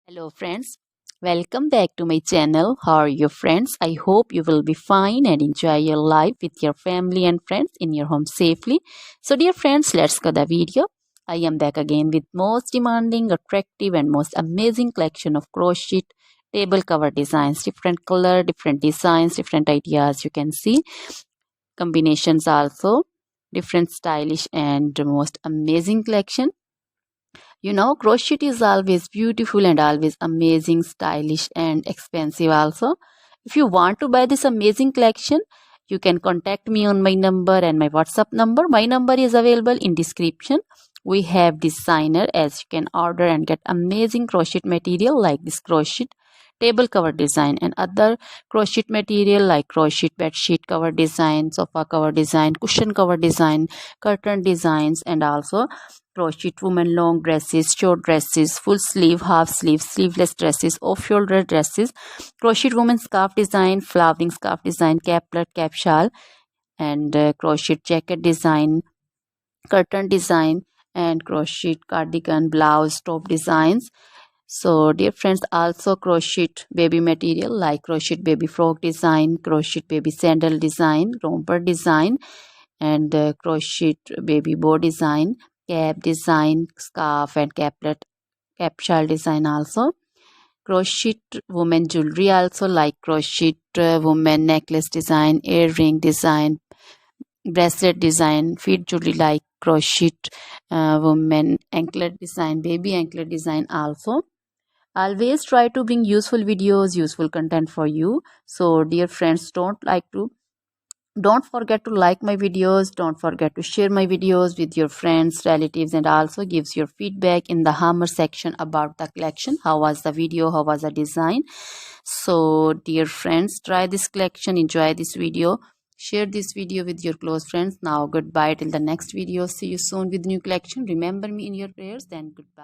Hello friends, welcome back to my channel. How are you friends? I hope you will be fine and enjoy your life with your family and friends in your home safely. So dear friends, let's go the video. I am back again with most demanding, attractive and most amazing collection of crochet table cover designs. Different color, different designs, different ideas you can see. Combinations also. Different stylish and most amazing collection. Crochet is always beautiful and always amazing, stylish and expensive also. If you want to buy this amazing collection, you can contact me on my number and my WhatsApp number. My number is available in description. We have designer as you can order and get amazing crochet material like this crochet table cover design and other crochet material like crochet bed sheet cover design, sofa cover design, cushion cover design, curtain designs, and also crochet women long dresses, short dresses, full sleeve, half sleeve, sleeveless dresses, off shoulder dresses, crochet woman scarf design, flowering scarf design, caplet, cap shawl, and crochet jacket design, curtain design, and crochet cardigan, blouse, top designs. So dear friends, also crochet baby material like crochet baby frock design, crochet baby sandal design, romper design, and crochet baby bow design, cap design, scarf and caplet, cap shawl design also. Crochet woman jewelry also like crochet woman necklace design, earring design, bracelet design, feet jewelry like crochet woman anklet design, baby anklet design also. Always try to bring useful videos, useful content for you. So dear friends, don't forget to like my videos, don't forget to share my videos with your friends, relatives, and also gives your feedback in the hammer section about the collection. How was the video, how was the design? So dear friends, try this collection, enjoy this video, share this video with your close friends. Now goodbye till the next video. See you soon with new collection. Remember me in your prayers. Then goodbye.